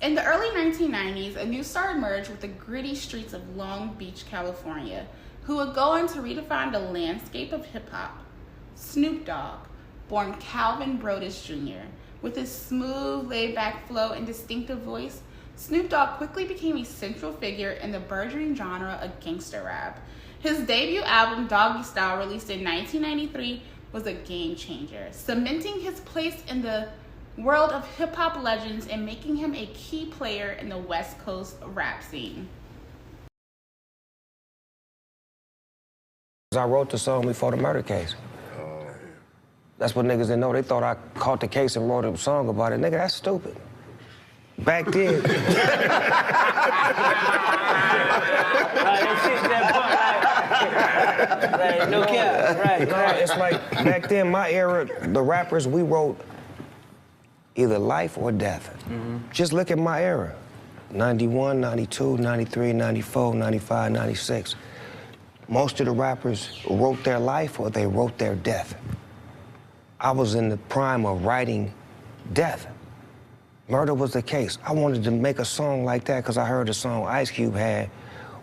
In the early 1990s, a new star emerged with the gritty streets of Long Beach, California, who would go on to redefine the landscape of hip-hop. Snoop Dogg, born Calvin Brodus Jr., with his smooth, laid-back flow and distinctive voice, Snoop Dogg quickly became a central figure in the burgeoning genre of gangster rap. His debut album, Doggy Style, released in 1993, was a game changer, cementing his place in the world of hip-hop legends and making him a key player in the West Coast rap scene. I wrote the song before the murder case. That's what niggas didn't know. They thought I caught the case and wrote a song about it. Nigga, that's stupid. Back then. No cap. Right. It's like back then, my era, the rappers, we wrote either life or death. Just look at my era. 91, 92, 93, 94, 95, 96. Most of the rappers wrote their life or they wrote their death. I was in the prime of writing death. Murder was the case. I wanted to make a song like that because I heard a song Ice Cube had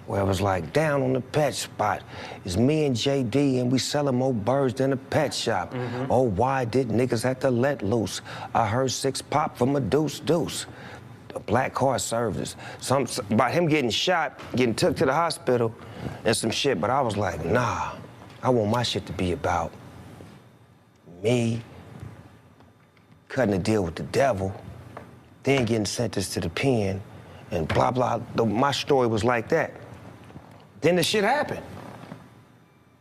where it was like, down on the pet spot, it's me and JD and we selling more birds than a pet shop. Oh, why did niggas have to let loose? I heard 6 pop from a deuce. A black car service. About him getting shot, getting took to the hospital and some shit, but I was like, nah, I want my shit to be about me cutting a deal with the devil, then getting sentenced to the pen, and blah, blah. My story was like that. Then the shit happened.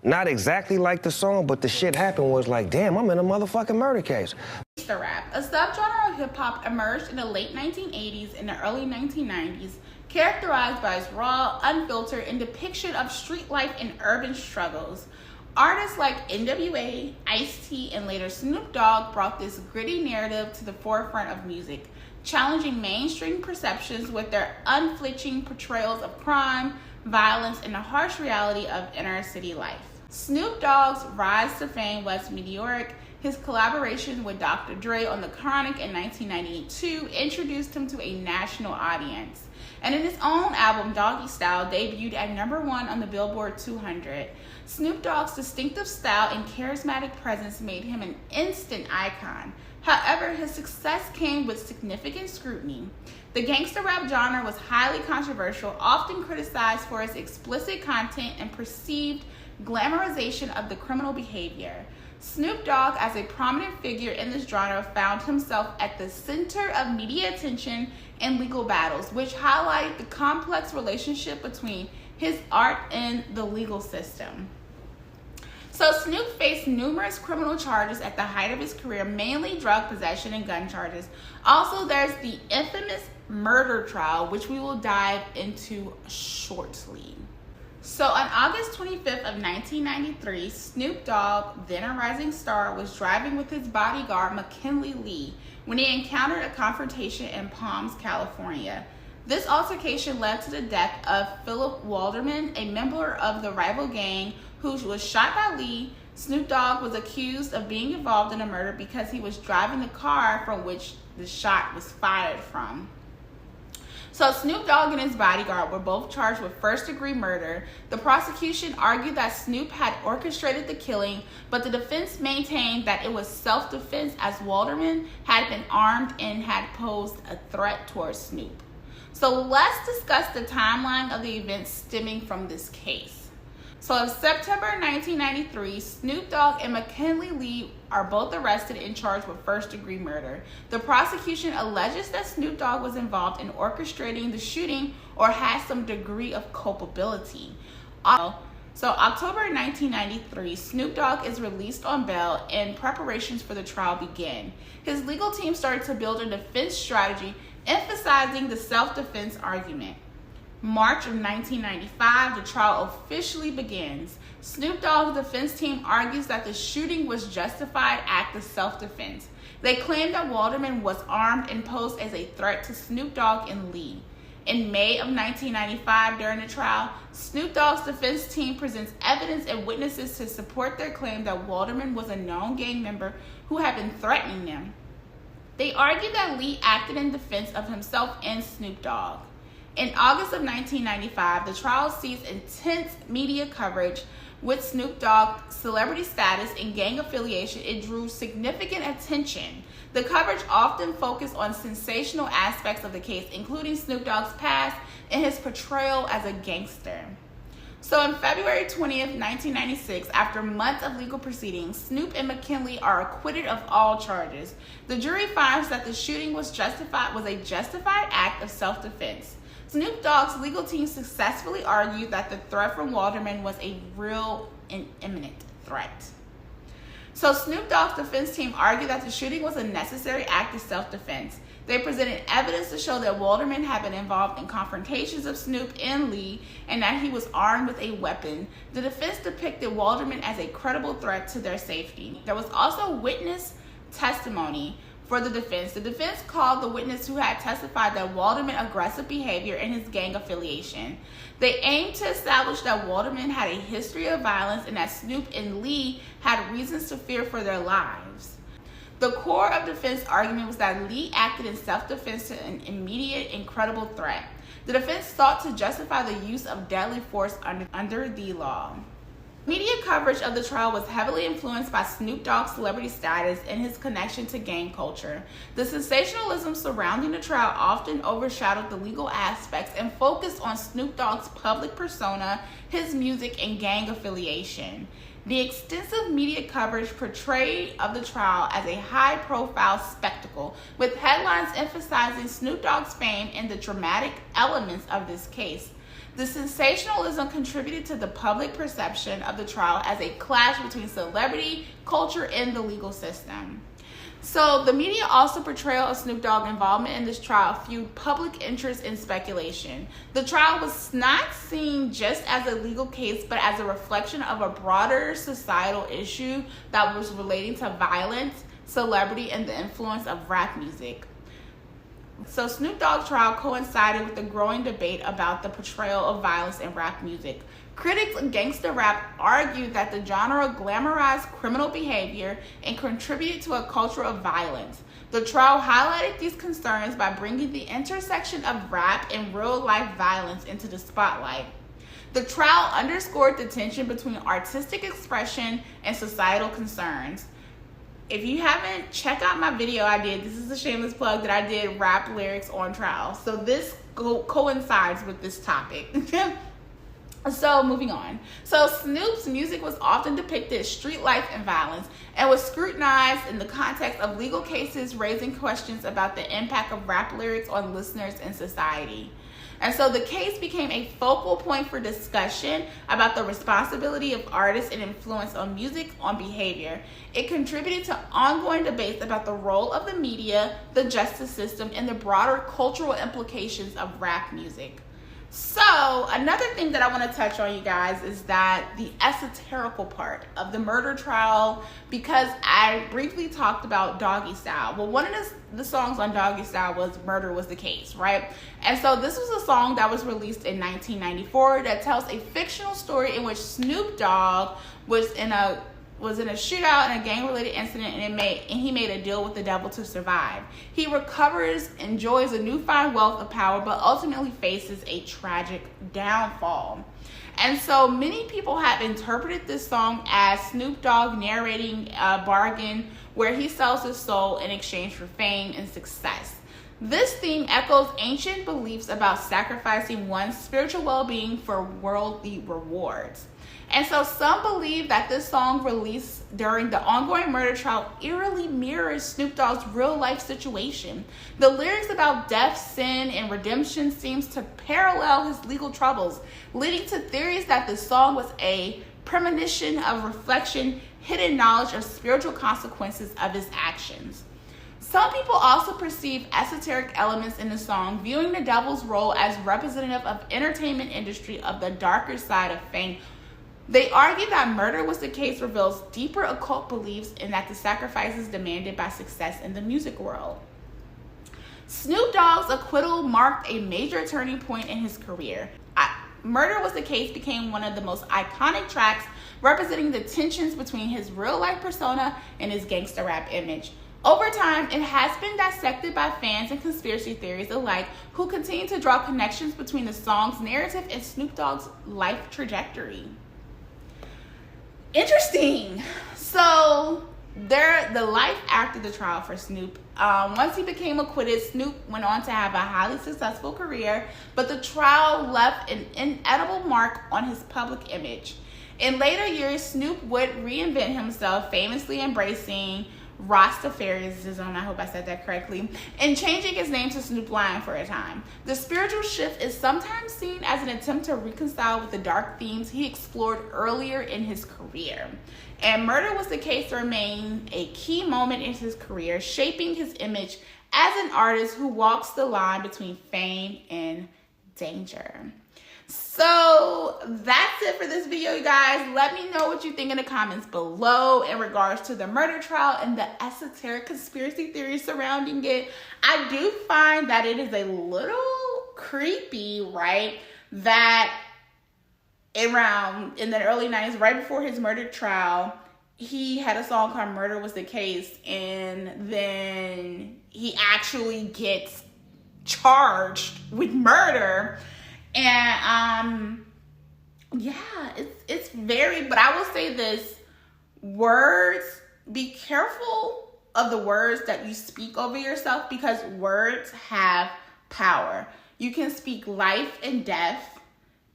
Not exactly like the song, but the shit happened was like, damn, I'm in a motherfucking murder case. Gangster rap, a subgenre of hip-hop, emerged in the late 1980s and the early 1990s, characterized by its raw, unfiltered, and depiction of street life and urban struggles. Artists like NWA, Ice-T, and later Snoop Dogg brought this gritty narrative to the forefront of music, challenging mainstream perceptions with their unflinching portrayals of crime, violence, and the harsh reality of inner city life. Snoop Dogg's rise to fame was meteoric. His collaboration with Dr. Dre on The Chronic in 1992 introduced him to a national audience. And in his own album, Doggy Style, debuted at #1 on the Billboard 200. Snoop Dogg's distinctive style and charismatic presence made him an instant icon. However, his success came with significant scrutiny. The gangster rap genre was highly controversial, often criticized for its explicit content and perceived glamorization of the criminal behavior. Snoop Dogg, as a prominent figure in this genre, found himself at the center of media attention and legal battles, which highlight the complex relationship between his art and the legal system. So Snoop faced numerous criminal charges at the height of his career, mainly drug possession and gun charges. Also, there's the infamous murder trial, which we will dive into shortly. So on August 25th of 1993, Snoop Dogg, then a rising star, was driving with his bodyguard McKinley Lee when he encountered a confrontation in Palms, California. This altercation led to the death of Philip Walderman, a member of the rival gang who was shot by Lee. Snoop Dogg was accused of being involved in a murder because he was driving the car from which the shot was fired from. So Snoop Dogg and his bodyguard were both charged with first-degree murder. The prosecution argued that Snoop had orchestrated the killing, but the defense maintained that it was self-defense as Walderman had been armed and had posed a threat towards Snoop. So let's discuss the timeline of the events stemming from this case. So in September 1993, Snoop Dogg and McKinley Lee are both arrested and charged with first-degree murder. The prosecution alleges that Snoop Dogg was involved in orchestrating the shooting or had some degree of culpability. So October 1993, Snoop Dogg is released on bail and preparations for the trial begin. His legal team started to build a defense strategy, emphasizing the self-defense argument. March of 1995, the trial officially begins. Snoop Dogg's defense team argues that the shooting was justified act of self-defense. They claim that Walderman was armed and posed as a threat to Snoop Dogg and Lee. In May of 1995, during the trial, Snoop Dogg's defense team presents evidence and witnesses to support their claim that Walderman was a known gang member who had been threatening them. They argued that Lee acted in defense of himself and Snoop Dogg. In August of 1995, the trial seized intense media coverage. With Snoop Dogg's celebrity status and gang affiliation, it drew significant attention. The coverage often focused on sensational aspects of the case, including Snoop Dogg's past and his portrayal as a gangster. So on February 20th, 1996, after months of legal proceedings, Snoop and McKinley are acquitted of all charges. The jury finds that the shooting was a justified act of self-defense. Snoop Dogg's legal team successfully argued that the threat from Walderman was a real and imminent threat. So Snoop Dogg's defense team argued that the shooting was a necessary act of self-defense. They presented evidence to show that Walderman had been involved in confrontations of Snoop and Lee and that he was armed with a weapon. The defense depicted Walderman as a credible threat to their safety. There was also witness testimony for the defense. The defense called the witness who had testified that Walderman's aggressive behavior and his gang affiliation. They aimed to establish that Walderman had a history of violence and that Snoop and Lee had reasons to fear for their lives. The core of defense argument was that Lee acted in self-defense to an immediate and credible threat. The defense sought to justify the use of deadly force under the law. Media coverage of the trial was heavily influenced by Snoop Dogg's celebrity status and his connection to gang culture. The sensationalism surrounding the trial often overshadowed the legal aspects and focused on Snoop Dogg's public persona, his music, and gang affiliation. The extensive media coverage portrayed of the trial as a high-profile spectacle, with headlines emphasizing Snoop Dogg's fame and the dramatic elements of this case. The sensationalism contributed to the public perception of the trial as a clash between celebrity, culture, and the legal system. So the media also portrayal of Snoop Dogg's involvement in this trial fueled public interest and speculation. The trial was not seen just as a legal case, but as a reflection of a broader societal issue that was relating to violence, celebrity, and the influence of rap music. So Snoop Dogg's trial coincided with the growing debate about the portrayal of violence in rap music. Critics of gangster rap argued that the genre glamorized criminal behavior and contributed to a culture of violence. The trial highlighted these concerns by bringing the intersection of rap and real-life violence into the spotlight. The trial underscored the tension between artistic expression and societal concerns. If you haven't, check out my video I did. This is a shameless plug that I did rap lyrics on trial. So this coincides with this topic. So moving on. So Snoop's music was often depicted as street life and violence and was scrutinized in the context of legal cases, raising questions about the impact of rap lyrics on listeners and society. And so the case became a focal point for discussion about the responsibility of artists and influence on music, on behavior. It contributed to ongoing debates about the role of the media, the justice system, and the broader cultural implications of rap music. So another thing that I want to touch on, you guys, is that the esoterical part of the murder trial, because I briefly talked about Doggy Style. Well, one of the songs on Doggy Style was Murder Was the Case, right? And so this was a song that was released in 1994 that tells a fictional story in which Snoop Dogg was in a shootout and a gang-related incident, and he made a deal with the devil to survive. He recovers, enjoys a newfound wealth of power, but ultimately faces a tragic downfall. And so many people have interpreted this song as Snoop Dogg narrating a bargain where he sells his soul in exchange for fame and success. This theme echoes ancient beliefs about sacrificing one's spiritual well-being for worldly rewards. And so some believe that this song released during the ongoing murder trial eerily mirrors Snoop Dogg's real-life situation. The lyrics about death, sin, and redemption seems to parallel his legal troubles, leading to theories that the song was a premonition of reflection, hidden knowledge of spiritual consequences of his actions. Some people also perceive esoteric elements in the song, viewing the devil's role as representative of entertainment industry of the darker side of fame. They argue that Murder Was the Case reveals deeper occult beliefs and that the sacrifices demanded by success in the music world. Snoop Dogg's acquittal marked a major turning point in his career. Murder Was the Case became one of the most iconic tracks, representing the tensions between his real-life persona and his gangster rap image. Over time, it has been dissected by fans and conspiracy theories alike who continue to draw connections between the song's narrative and Snoop Dogg's life trajectory. Interesting. So, the life after the trial for Snoop. Once he became acquitted, Snoop went on to have a highly successful career, but the trial left an inedible mark on his public image. In later years, Snoop would reinvent himself, famously embracing Rastafarism, I hope I said that correctly, and changing his name to Snoop Lion for a time. The spiritual shift is sometimes seen as an attempt to reconcile with the dark themes he explored earlier in his career. And Murder Was the Case remained a key moment in his career, shaping his image as an artist who walks the line between fame and danger. So that's it for this video, you guys. Let me know what you think in the comments below in regards to the murder trial and the esoteric conspiracy theories surrounding it. I do find that it is a little creepy, right? That around in the early 90s, right before his murder trial, he had a song called Murder Was the Case, and then he actually gets charged with murder. And yeah, it's very, but I will say this, words, be careful of the words that you speak over yourself, because words have power. You can speak life and death,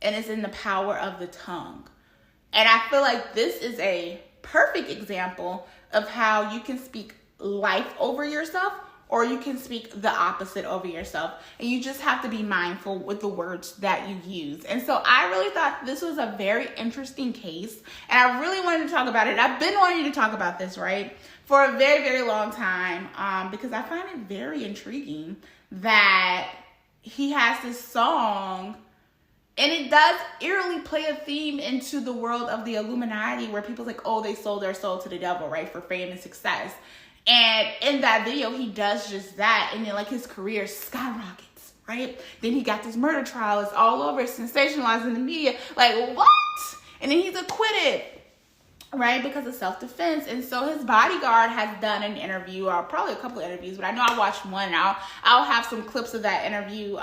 and it's in the power of the tongue. And I feel like this is a perfect example of how you can speak life over yourself, or you can speak the opposite over yourself. And you just have to be mindful with the words that you use. And so I really thought this was a very interesting case, and I really wanted to talk about it. I've been wanting to talk about this, right, for a very, very long time, because I find it very intriguing that he has this song, and it does eerily play a theme into the world of the Illuminati, where people's like, oh, they sold their soul to the devil, right, for fame and success. And in that video, he does just that. And then, like, his career skyrockets, right? Then he got this murder trial. It's all over, sensationalized in the media. Like, what? And then he's acquitted, right, because of self-defense. And so his bodyguard has done an interview, or probably a couple of interviews, but I know I watched one. And I'll have some clips of that interview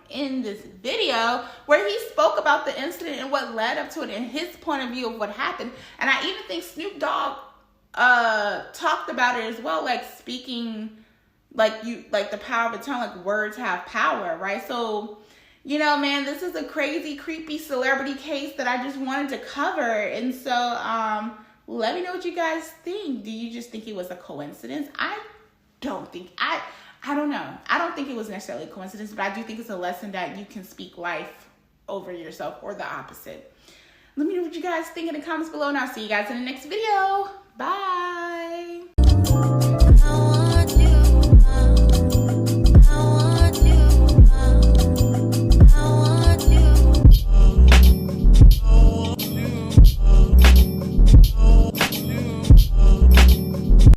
in this video, where he spoke about the incident and what led up to it and his point of view of what happened. And I even think Snoop Dogg talked about it as well, like speaking, like the power of the tongue, like words have power, right? So, you know, man, this is a crazy, creepy celebrity case that I just wanted to cover. And so, let me know what you guys think. Do you just think it was a coincidence? I don't think, I don't know. I don't think it was necessarily a coincidence, but I do think it's a lesson that you can speak life over yourself, or the opposite. Let me know what you guys think in the comments below, and I'll see you guys in the next video. Bye.